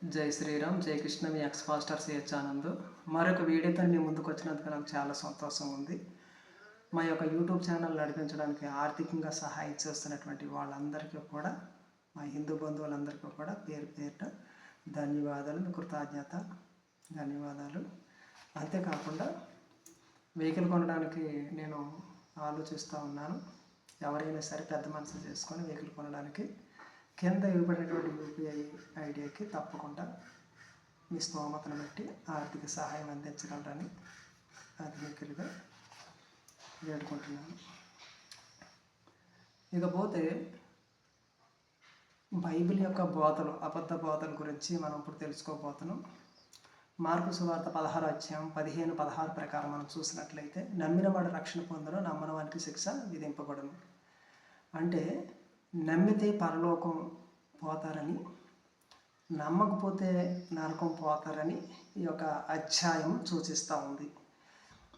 జై శ్రీరామ్, జై కృష్ణ. మీ X faster CH Anand. మరొక వీడియోతో మీ ముందుకు వచ్చినందుకు నాకు చాలా సంతోషంగా ఉంది. మా యొక్క యూట్యూబ్ ఛానల్ నడిపించడానికి ఆర్థికంగా సహాయం చేస్తున్నటువంటి వాళ్ళందరికీ కూడా, మా హిందూ బంధువులందరికీ కూడా పేరు పేరున ధన్యవాదాలు, మీ కృతజ్ఞత, ధన్యవాదాలు. అంతేకాకుండా వెహికల్ కొనడానికి నేను ఆలోచిస్తూ ఉన్నాను. ఎవరైనా సరే పెద్ద మనసు చేసుకొని వెహికల్ కొనడానికి కింద ఇవ్వబడినటువంటి యూపీఐ ఐడియాకి తప్పకుండా మీ స్తోమతను బట్టి ఆర్థిక సహాయం అందించగలరని అధికారులుగా వేడుకుంటున్నాను. ఇకపోతే బైబిల్ యొక్క బోధలు, అబద్ధ బోధల గురించి మనం ఇప్పుడు తెలుసుకోబోతున్నాం. మార్కు సువార్త 16:15-16 ప్రకారం మనం చూసినట్లయితే, నమ్మినవాడు రక్షణ పొందును, నమ్మని వానికి శిక్ష విధింపబడును. అంటే నమ్మితే పరలోకం పోతారని, నమ్మకపోతే నరకం పోతారని ఈ యొక్క అధ్యాయం సూచిస్తూ ఉంది.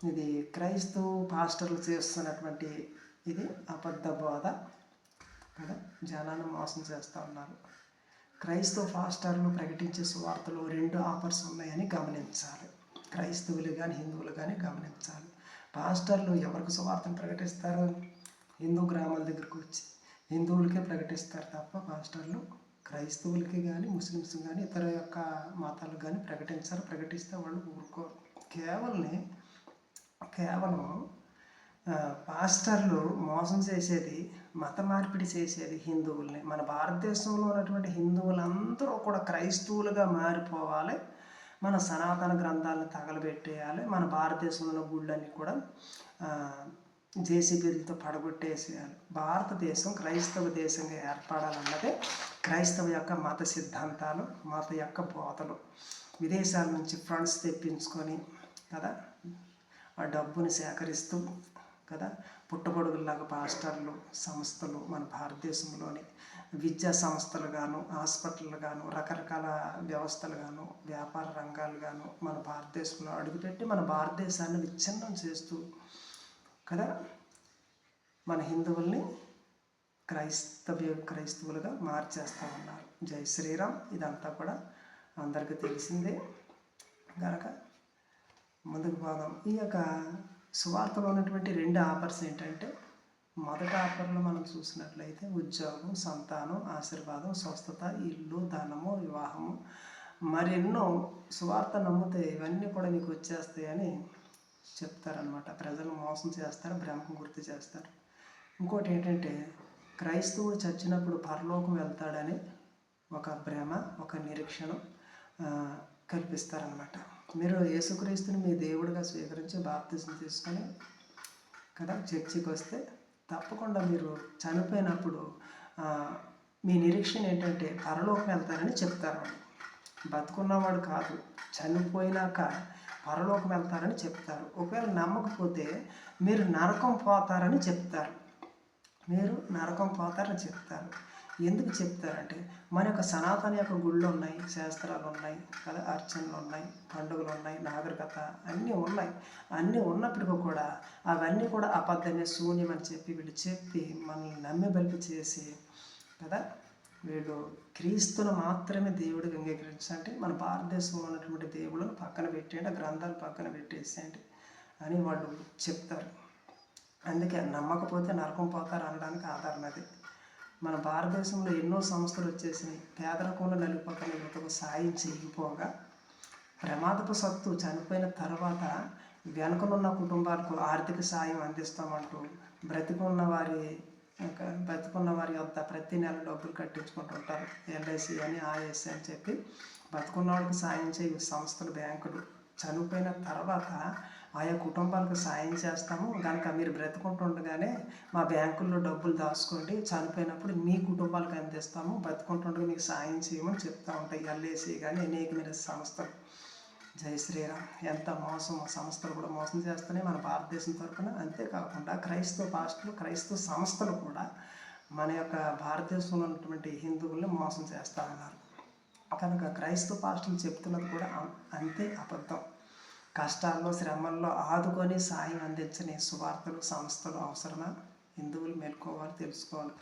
ఇది క్రైస్తవ పాస్టర్లు చేస్తున్నటువంటి ఇది అబద్ధ బోధ కదా, జనాన్ని మోసం చేస్తూ ఉన్నారు. క్రైస్తవ పాస్టర్లు ప్రకటించే సువార్తలు 2 ఆఫర్స్ ఉన్నాయని గమనించాలి. క్రైస్తవులు కానీ హిందువులు కానీ గమనించాలి. పాస్టర్లు ఎవరికి సువార్తను ప్రకటిస్తారు? హిందూ గ్రామాల దగ్గరకు వచ్చి హిందువులకే ప్రకటిస్తారు తప్ప పాస్టర్లు క్రైస్తవులకి కానీ, ముస్లిమ్స్ కానీ, ఇతర యొక్క మతాలకు కానీ ప్రకటించారు. ప్రకటిస్తే వాళ్ళు ఊరుకోరు. కేవలం పాస్టర్లు మోసం చేసేది, మత మార్పిడి చేసేది హిందువుల్ని. మన భారతదేశంలో ఉన్నటువంటి హిందువులందరూ కూడా క్రైస్తవులుగా మారిపోవాలి. మన సనాతన గ్రంథాలను తగలబెట్టేయాలి. మన భారతదేశంలో గుళ్ళన్నీ కూడా జేసీబీలతో పడగొట్టేసేయాలి. భారతదేశం క్రైస్తవ దేశంగా ఏర్పడాలన్నదే క్రైస్తవ యొక్క మత సిద్ధాంతాలు, మత యొక్క బోధలు. విదేశాల నుంచి ఫండ్స్ తెప్పించుకొని కదా, ఆ డబ్బుని సేకరిస్తూ కదా, పుట్టగొడుగుల్లాగా పాస్టర్లు సంస్థలు మన భారతదేశంలోని విద్యా సంస్థలు గాను, హాస్పిటల్ గాను, రకరకాల వ్యవస్థలు గాను, వ్యాపార రంగాలు గాను మన భారతదేశంలో అడుగుపెట్టి మన భారతదేశాన్ని విచ్ఛిన్నం చేస్తూ కదా, మన హిందువుల్ని క్రైస్తవులుగా మార్చేస్తూ ఉన్నారు. జై శ్రీరామ్. ఇదంతా కూడా అందరికీ తెలిసిందే కనుక ముందుకు పోదాం. ఈ యొక్క సువార్తలో ఉన్నటువంటి 2 ఆఫర్స్ ఏంటంటే, మొదటి ఆఫర్లో మనం చూసినట్లయితే ఉద్యోగం, సంతానం, ఆశీర్వాదం, స్వస్థత, ఇల్లు, ధనము, వివాహము, మరెన్నో సువార్త నమ్మితే ఇవన్నీ కూడా మీకు వచ్చేస్తాయని చెప్తారనమాట. ప్రజలు మోసం చేస్తారు, భ్రమకు గుర్తు చేస్తారు. ఇంకోటి ఏంటంటే, క్రైస్తవుడు చచ్చినప్పుడు పరలోకం వెళ్తాడని ఒక భ్రమ, ఒక నిరీక్షణ కల్పిస్తారనమాట. మీరు యేసుక్రీస్తుని మీ దేవుడిగా స్వీకరించి బాప్తిజం తీసుకొని కదా చర్చికి వస్తే తప్పకుండా మీరు చనిపోయినప్పుడు మీ నిరీక్షణ ఏంటంటే పరలోకం వెళ్తారని చెప్తారు. బతుకున్నవాడు కాదు, చనిపోయినాక పరలోకం వెళ్తారని చెప్తారు. ఒకవేళ నమ్మకపోతే మీరు నరకం పోతారని చెప్తారు. ఎందుకు చెప్తారంటే, మన యొక్క సనాతన యొక్క గుళ్ళు ఉన్నాయి, శాస్త్రాలు ఉన్నాయి కదా, అర్చనలు ఉన్నాయి, పండుగలు ఉన్నాయి, నాగరికత అన్నీ ఉన్నాయి. అన్నీ ఉన్నప్పటికీ కూడా అవన్నీ కూడా అబద్ధమే, శూన్యం అని చెప్పి మనల్ని నమ్మి బలిపి చేసి కదా, వీళ్ళు క్రీస్తును మాత్రమే దేవుడికి అంగీకరించండి, మన భారతదేశంలో ఉన్నటువంటి దేవుళ్ళను పక్కన పెట్టేయండి, ఆ గ్రంథాలు పక్కన పెట్టేసేయండి అని వాళ్ళు చెప్తారు. అందుకే నమ్మకపోతే నరకం పోతారు అనడానికి ఆధారం అది. మన భారతదేశంలో ఎన్నో సంస్థలు వచ్చేసినాయి. పేదరికంలో నలిగిపోతున్న యువతకు సాయం చేయకపోగా ప్రమాదపు సత్తు చనిపోయిన తర్వాత వెనుకనున్న కుటుంబాలకు ఆర్థిక సాయం అందిస్తామంటూ బ్రతికున్న వారి వద్ద ప్రతి నెల డబ్బులు కట్టించుకుంటూ ఉంటారు. ఎల్ఐసి అని, ఆర్ఎస్ అని చెప్పి బతుకున్న వాళ్ళకి సాయం చేయు సంస్థలు, బ్యాంకులు. చనిపోయిన తర్వాత ఆయా కుటుంబాలకు సాయం చేస్తాము కనుక మీరు బ్రతుకుంటుండగానే మా బ్యాంకుల్లో డబ్బులు దాచుకోండి, చనిపోయినప్పుడు మీ కుటుంబాలకు అందిస్తాము, బతుకుంటుండగా మీకు సాయం చేయమని చెప్తూ ఉంటాయి ఎల్ఐసి కానీ అనేకమైన సంస్థలు. జై శ్రీరామ్. ఎంత మోసం, సంస్థలు కూడా మోసం చేస్తున్నాయి మన భారతదేశం తరఫున. అంతేకాకుండా క్రైస్తవ పాస్టర్లు, క్రైస్తవ సంస్థలు కూడా మన యొక్క భారతదేశంలో ఉన్నటువంటి హిందువుల్ని మోసం చేస్తూ ఉన్నారు. కనుక క్రైస్తవ పాస్టర్లు చెప్తున్నది కూడా అంతే అబద్ధం. కష్టాల్లో, శ్రమల్లో ఆదుకొని సాయం అందించని సువార్తలు, సంస్థలు అవసరమా? హిందువులు మేల్కోవాలి, తెలుసుకోవాలి.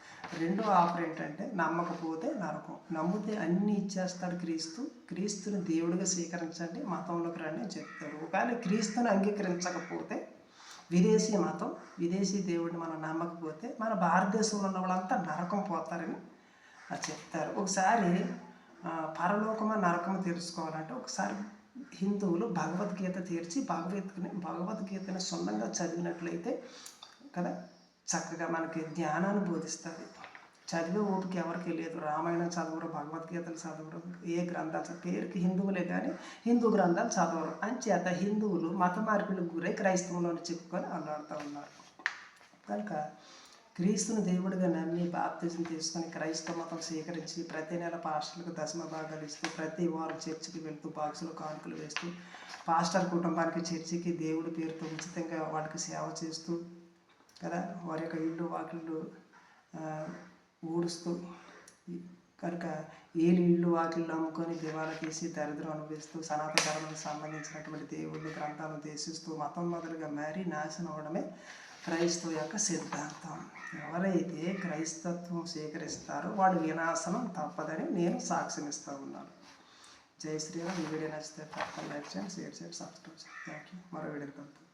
రెండో ఆఫర్ ఏంటంటే నమ్మకపోతే నరకం, నమ్మితే అన్నీ ఇచ్చేస్తాడు క్రీస్తు. క్రీస్తుని దేవుడిగా స్వీకరించండి, మతంలోకి రండి అని చెప్తాడు. ఒకవేళ క్రీస్తుని అంగీకరించకపోతే విదేశీ మతం, విదేశీ దేవుడిని మనం నమ్మకపోతే మన భారతదేశంలో ఉన్న వాళ్ళంతా నరకం పోతారని చెప్తారు. ఒకసారి పరలోకమ నరకము తెలుసుకోవాలంటే ఒకసారి హిందువులు భగవద్గీత తీర్చి భగవద్గీతని సొంతంగా చదివినట్లయితే కదా చక్కగా మనకి జ్ఞానాన్ని బోధిస్తుంది. చదివే ఓపిక ఎవరికి లేదు. రామాయణం చదవరు, భగవద్గీతలు చదవరు, ఏ గ్రంథాలు పేరుకి హిందువులే కానీ హిందూ గ్రంథాలు చదవరు. అంచేత హిందువులు మత మార్పులకు గురై క్రైస్తవంలోని చిక్కుకొని అల్లాడుతూ ఉన్నారు. కనుక క్రీస్తుని దేవుడిగా నమ్మి బాప్తిజం తీసుకొని క్రైస్తవ మతం స్వీకరించి ప్రతి నెల పాస్టర్లకు దశమ భాగాలు ఇస్తూ ప్రతి వారం చర్చికి వెళ్తూ బాక్సులు కానుకలు వేస్తూ పాస్టర్ కుటుంబానికి చర్చికి దేవుడి పేరుతో ఉచితంగా వాళ్ళకి సేవ చేస్తూ కదా వారి యొక్క ఇల్లు వాకిళ్ళు ఊడుస్తూ కనుక ఏలి ఇల్లు వాకిళ్ళు అమ్ముకొని దివాలా తీసి దరిద్రం అనుభవిస్తూ సనాతన ధర్మానికి సంబంధించినటువంటి దేవుళ్ళు గ్రంథాలను దేశిస్తూ మతం మొదలుగా మారి నాశనం అవడమే క్రైస్తవ యొక్క సిద్ధాంతం. ఎవరైతే క్రైస్తత్వం స్వీకరిస్తారో వాడు వినాశనం తప్పదని నేను సాక్ష్యం ఇస్తూ ఉన్నాను. జై శ్రీరామ్. ఈ వీడియో నచ్చితే తప్పకుండా లైక్ చేయండి, షేర్ చేయండి, సబ్స్క్రైబ్ చేయండి. Thank you. మరో వీడియో కలుద్దాం.